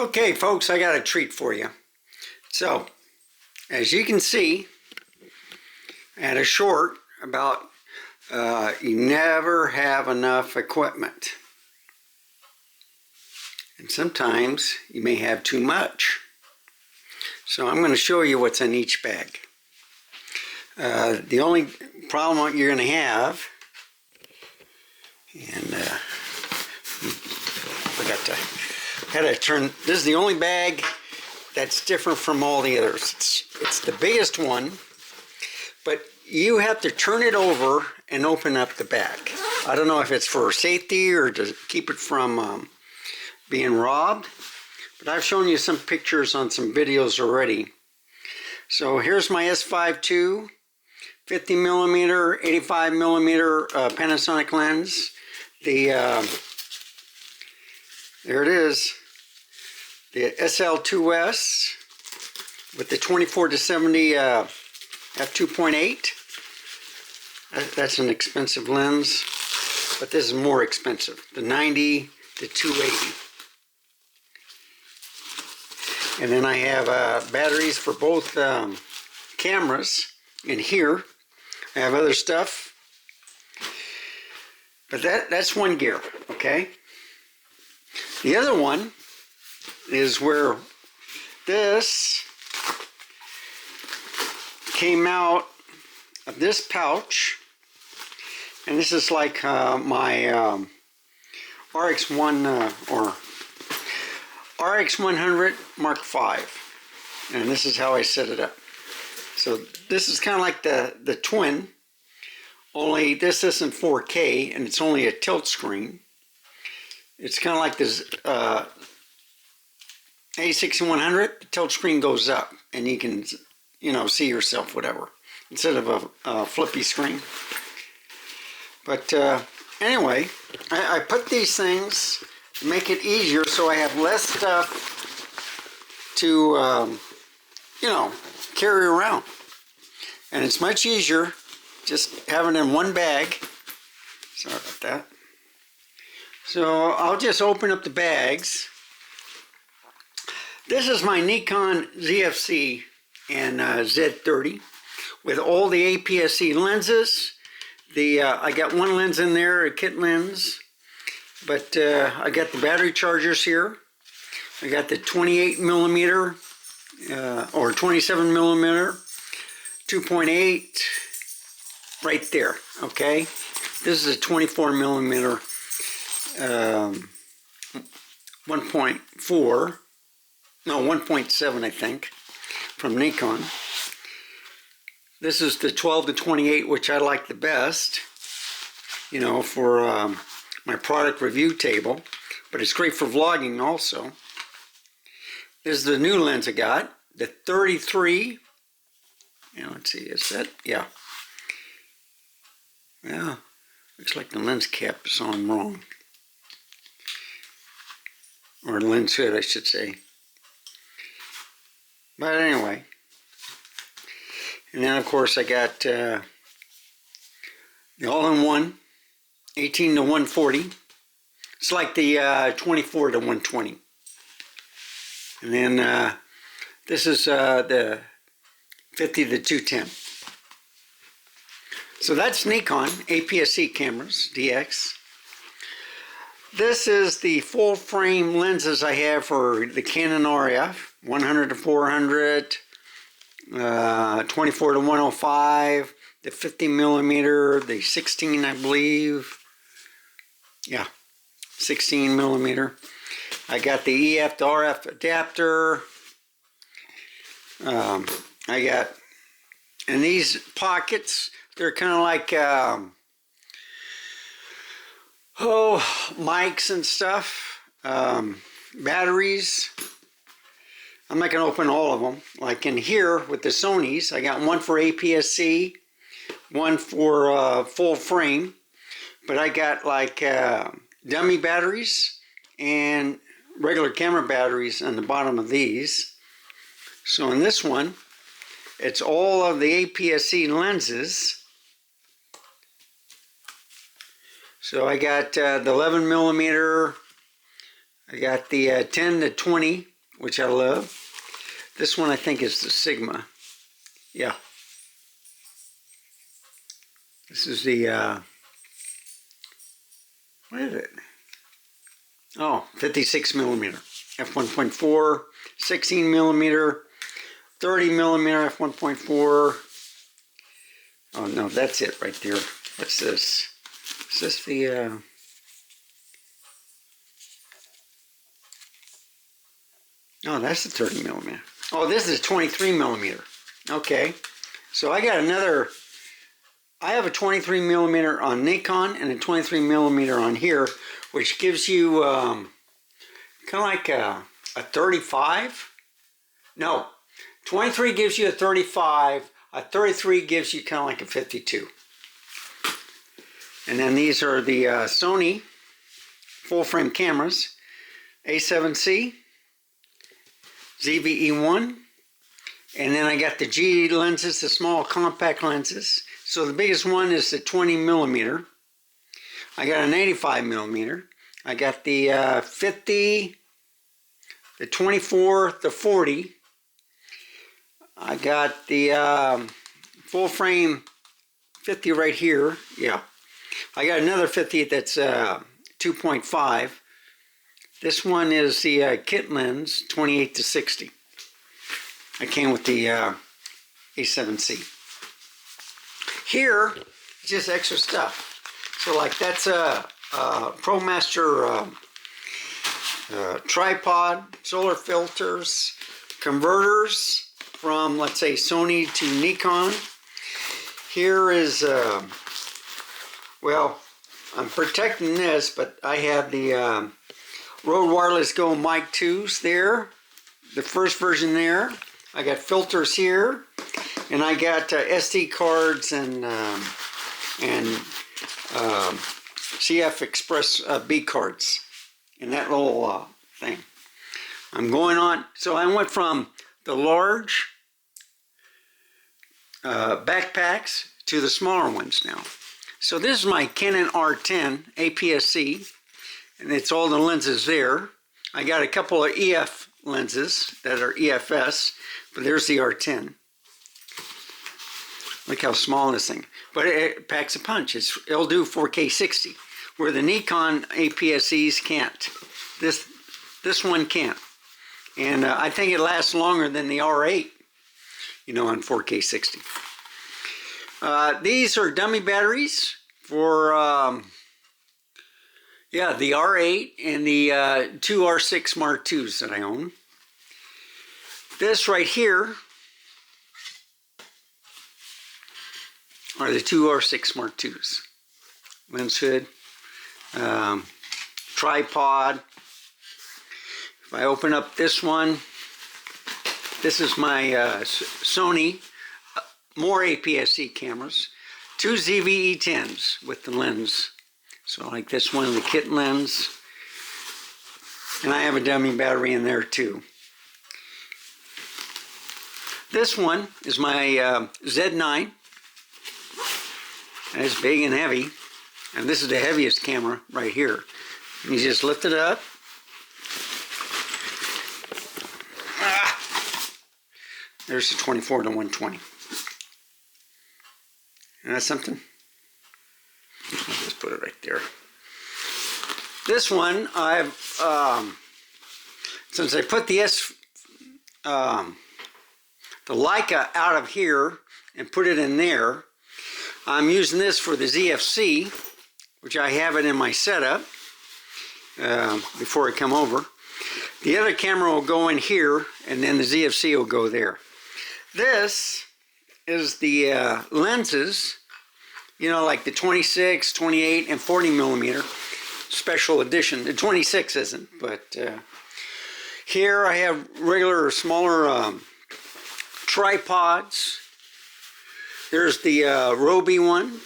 Okay, folks, I got a treat for you. So, as you can see, at a short about you never have enough equipment. And sometimes you may have too much. So I'm going to show you what's in each bag. The only problem you're going to have, and had to turn, this is the only bag that's different from all the others. It's the biggest one, but you have to turn it over and open up the bag. I don't know if it's for safety or to keep it from being robbed, but I've shown you some pictures on some videos already. So here's my S5 II 50mm, 85mm Panasonic lens. There it is, the SL2S with the 24-70 f2.8. That's an expensive lens, but this is more expensive, the 90 to 280. And then I have batteries for both cameras in here. I have other stuff, but that's one gear, okay? The other one is where this came out of this pouch, and this is like my RX1 or RX100 Mark V, and this is how I set it up. So this is kind of like the twin, only this isn't 4K and it's only a tilt screen. It's kind of like this A6100. The tilt screen goes up and you can, see yourself, whatever, instead of a flippy screen. But anyway, I put these things to make it easier so I have less stuff to, carry around. And it's much easier just having it in one bag. Sorry about that. So I'll just open up the bags. This is my Nikon ZFC and Z30 with all the APS-C lenses. I got one lens in there, a kit lens, but I got the battery chargers here. I got the 28mm or 27mm 2.8 right there, okay? This is a 24mm 1.4, no, 1.7 I think, from Nikon. This is the 12 to 28, which I like the best, for my product review table, but it's great for vlogging also. This is the new lens I got, the 33. Let's see, is that, yeah. Yeah, looks like the lens cap is on wrong. Or lens hood, I should say. But anyway. And then, of course, I got the all-in-one 18 to 140. It's like the 24 to 120. And then this is the 50 to 210. So that's Nikon APS-C cameras, DX. This is the full frame lenses I have for the Canon RF, 100 to 400, 24 to 105, the 50mm, the 16 I believe. Yeah, 16mm. I got the EF to RF adapter. I got, and these pockets, they're kind of like, mics and stuff, batteries. I'm not going to open all of them. Like in here with the Sonys, I got one for APS-C, one for full frame, but I got like dummy batteries and regular camera batteries on the bottom of these. So in this one, it's all of the APS-C lenses. So I got the 11mm, I got the 10 to 20 which I love. This one I think is the Sigma. Yeah. This is the, what is it? Oh, 56 millimeter. F1.4, 16 millimeter, 30 millimeter F1.4. Oh no, that's it right there. What's this? Is this the, oh, that's the 30 millimeter. Oh, this is 23 millimeter. Okay. So I got another, I have a 23 millimeter on Nikon and a 23 millimeter on here, which gives you kind of like a 35. No, 23 gives you a 35. A 33 gives you kind of like a 52. And then these are the Sony full frame cameras. A7C, ZVE1, and then I got the G lenses, the small compact lenses. So the biggest one is the 20 millimeter. I got an 85 millimeter. I got the 50, the 24, the 40. I got the full frame 50 right here. Yeah. I got another 50 that's 2.5. This one is the kit lens 28 to 60. I came with the A7C. Here, just extra stuff. So like that's a ProMaster tripod, solar filters, converters from, let's say, Sony to Nikon. Here is, well, I'm protecting this, but I have the Rode Wireless Go Mic 2s there, the first version there. I got filters here, and I got SD cards and CF Express B cards in that little thing. I'm going on, so I went from the large backpacks to the smaller ones now. So this is my Canon R10 APS-C, and it's all the lenses there. I got a couple of EF lenses that are EFS, but there's the R10. Look how small this thing, but it packs a punch. It'll do 4K 60, where the Nikon APS-Cs can't. This one can't, and I think it lasts longer than the R8, you know, on 4K 60. These are dummy batteries for yeah, the R8 and the two R6 Mark IIs that I own. This right here are the two R6 Mark IIs. Lens hood, tripod. If I open up this one, this is my Sony, more APS-C cameras, two ZVE10s with the lens. So like this one, the kit lens, and I have a dummy battery in there too. This one is my Z9, and it's big and heavy, and this is the heaviest camera right here. And you just lift it up. There's the 24 to 120. And that's something. I'll just put it right there. This one, I've since I put the Leica out of here and put it in there, I'm using this for the ZFC, which I have it in my setup before I come over. The other camera will go in here, and then the ZFC will go there. This is the lenses, you know, like the 26, 28, and 40 millimeter special edition. The 26 isn't, but here I have regular smaller tripods. There's the Robi one.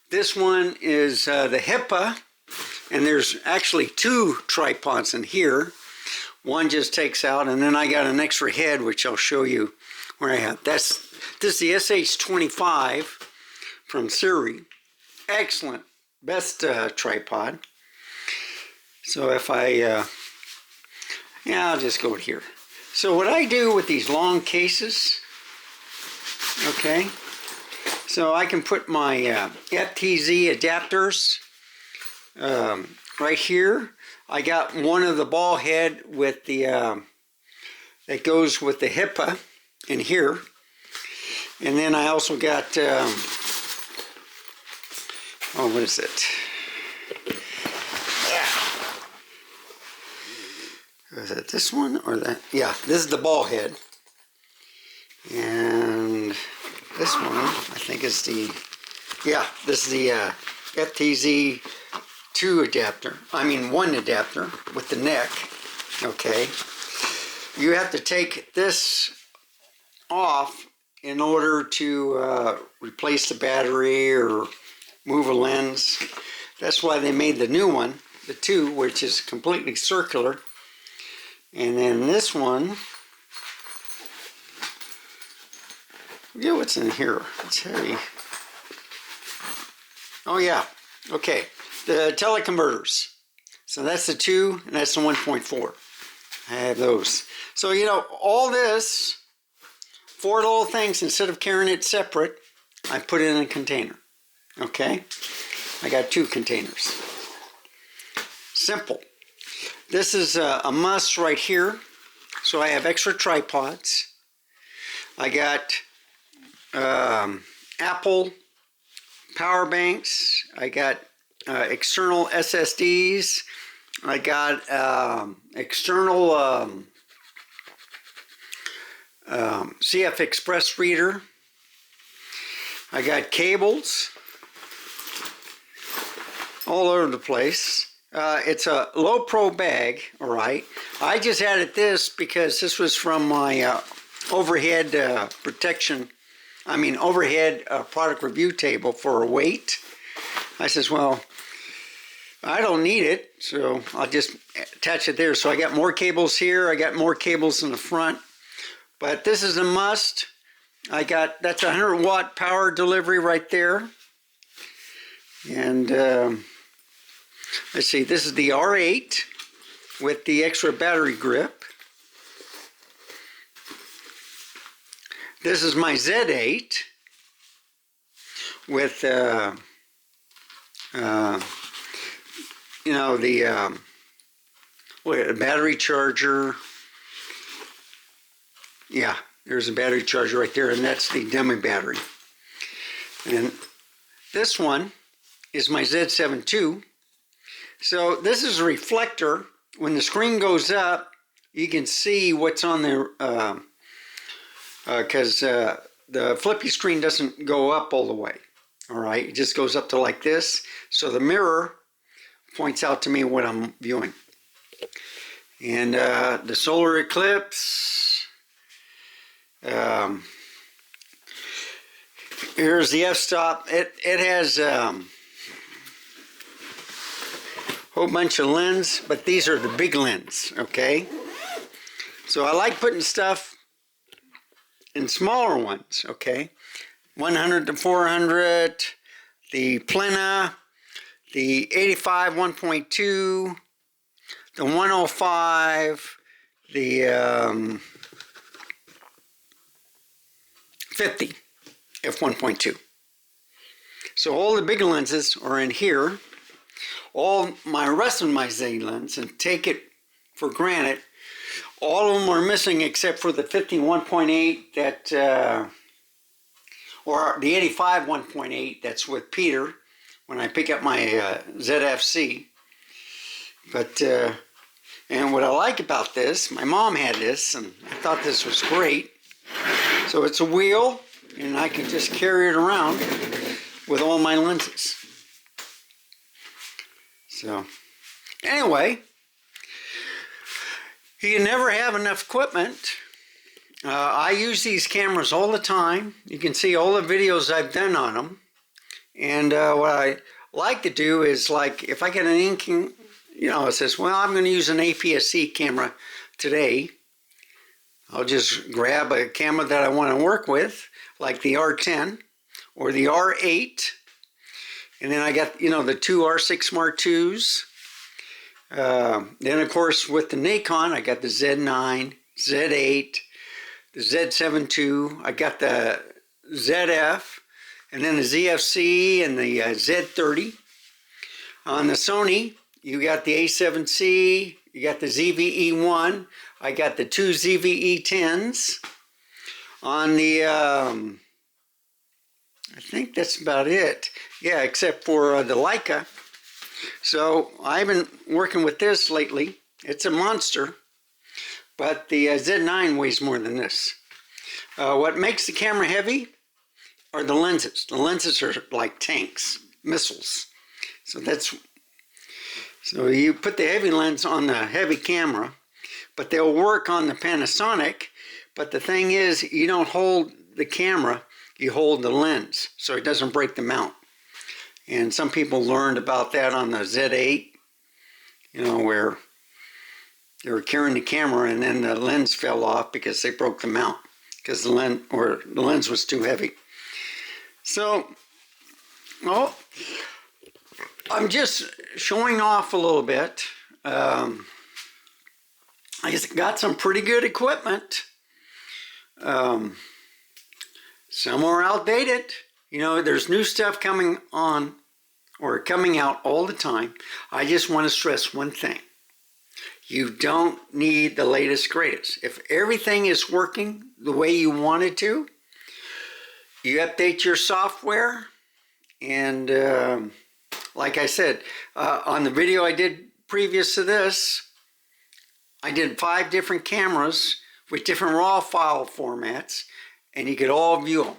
This one is the HIPA, and there's actually two tripods in here. One just takes out, and then I got an extra head, which I'll show you where I have. This is the SH25 from Siri. Excellent, best tripod. So if I Yeah, I'll just go here. So what I do with these long cases, okay, so I can put my FTZ adapters right here. I got one of the ball head with the that goes with the HIPAA in here, and then I also got oh, what is it? Is it this one or that? Yeah, this is the ball head, and this one I think is the, yeah, this is the FTZ 2 adapter. I mean 1 adapter with the neck. Okay, you have to take this off in order to replace the battery or move a lens. That's why they made the new one, the 2, which is completely circular. And then this one, yeah, what's in here? It's heavy. Oh yeah, okay. The teleconverters. So that's the 2 and that's the 1.4. I have those. So, you know, all this, 4 little things, instead of carrying it separate, I put it in a container. Okay? I got 2 containers. Simple. This is a must right here. So I have extra tripods. I got Apple power banks. I got external SSDs. I got external CF Express reader. I got cables all over the place. It's a low pro bag, all right. I just added this because this was from my overhead overhead product review table for a weight. I says, well, I don't need it, so I'll just attach it there. So I got more cables here. I got more cables in the front, but this is a must. I got, that's 100 watt power delivery right there. And let's see, this is the R8 with the extra battery grip. This is my Z8 with you know, the battery charger. Yeah, there's a battery charger right there, and that's the dummy battery. And this one is my Z7 II. So this is a reflector. When the screen goes up, you can see what's on there, because the flippy screen doesn't go up all the way. All right, it just goes up to like this. So the mirror points out to me what I'm viewing. And the solar eclipse. Here's the f-stop. It has a whole bunch of lens, but these are the big lens, okay? So I like putting stuff in smaller ones, okay? 100 to 400, the Plena, the 85 1.2, the 105, the 50 f1.2. So all the big lenses are in here. All my rest of my Z lens, and take it for granted, all of them are missing except for the 51.8 that, or the 85 1.8 that's with Peter when I pick up my ZFC. But, and what I like about this, my mom had this, and I thought this was great. So it's a wheel, and I can just carry it around with all my lenses. So, anyway, you can never have enough equipment. I use these cameras all the time. You can see all the videos I've done on them. And what I like to do is, like, if I get an inking, you know, it says, well, I'm going to use an APS-C camera today. I'll just grab a camera that I want to work with, like the R10 or the R8. And then I got, you know, the 2 R6 Mark IIs. Then, of course, with the Nikon, I got the Z9, Z8, the Z7 II. I got the ZF, and then the ZFC and the Z30. On the Sony, you got the A7C, you got the ZVE1. I got the two ZVE10s. On the, I think that's about it. Yeah, except for the Leica. So I've been working with this lately. It's a monster, but the Z9 weighs more than this. What makes the camera heavy are the lenses. The lenses are like tanks, missiles. So you put the heavy lens on the heavy camera, but they'll work on the Panasonic. But the thing is, you don't hold the camera, you hold the lens, so it doesn't break the mount. And some people learned about that on the Z8, you know, where they were carrying the camera and then the lens fell off because they broke the mount, because the lens was too heavy. So, well, I'm just showing off a little bit. I got some pretty good equipment. Some are outdated. You know, there's new stuff coming on or coming out all the time. I just want to stress one thing. You don't need the latest, greatest. If everything is working the way you want it to, you update your software. And like I said, on the video I did previous to this, I did 5 different cameras with different RAW file formats, and you could all view them.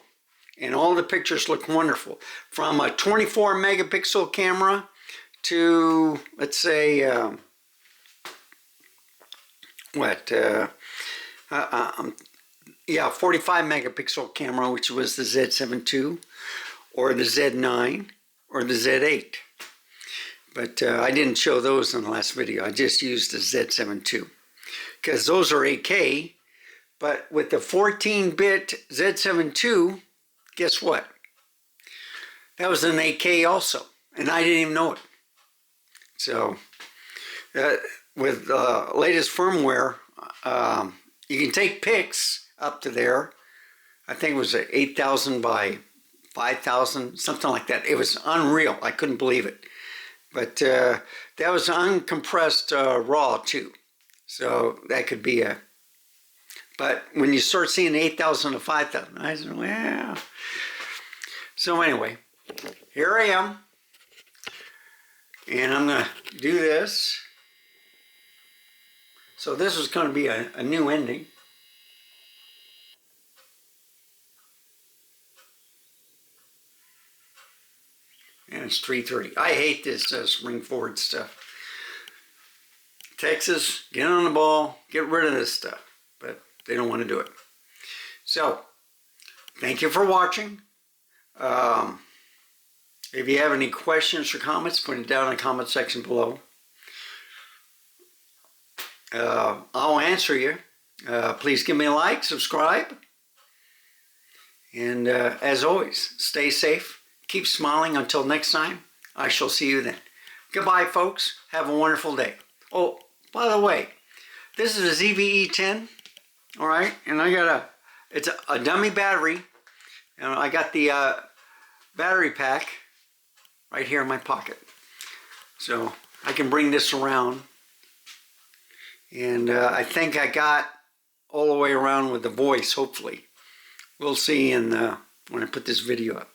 And all the pictures look wonderful. From a 24 megapixel camera to, let's say, 45 megapixel camera, which was the Z7 II, or the Z9, or the Z8. But I didn't show those in the last video. I just used the Z7 II, because those are 8K. But with the 14-bit Z7 II, guess what? That was an 8K also, and I didn't even know it. So, with the latest firmware, you can take pics up to there. I think it was 8,000 by 5,000, something like that. It was unreal. I couldn't believe it. But that was uncompressed RAW too. So that could be a... But when you start seeing 8,000 to 5,000, I said, well... So anyway, here I am. And I'm going to do this. So this is going to be a new ending. And it's 3:30. I hate this spring forward stuff. Texas, get on the ball, get rid of this stuff. But they don't want to do it. So, thank you for watching. If you have any questions or comments, put it down in the comment section below. I'll answer you. Please give me a like, subscribe. And as always, stay safe. Keep smiling until next time. I shall see you then. Goodbye, folks. Have a wonderful day. Oh, by the way, this is a ZVE10. All right, and I got it's a dummy battery. And I got the battery pack right here in my pocket. So I can bring this around. And I think I got all the way around with the voice, hopefully. We'll see when I put this video up.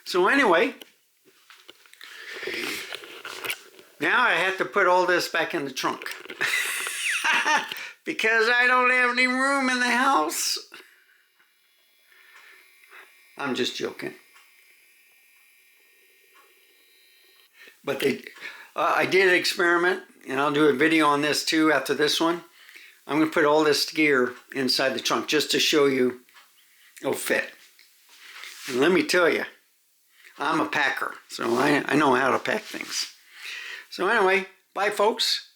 So anyway, now I have to put all this back in the trunk. Because I don't have any room in the house. I'm just joking. But I did an experiment, and I'll do a video on this too after this one. I'm going to put all this gear inside the trunk just to show you it'll fit. And let me tell you, I'm a packer, so I know how to pack things. So anyway, bye folks.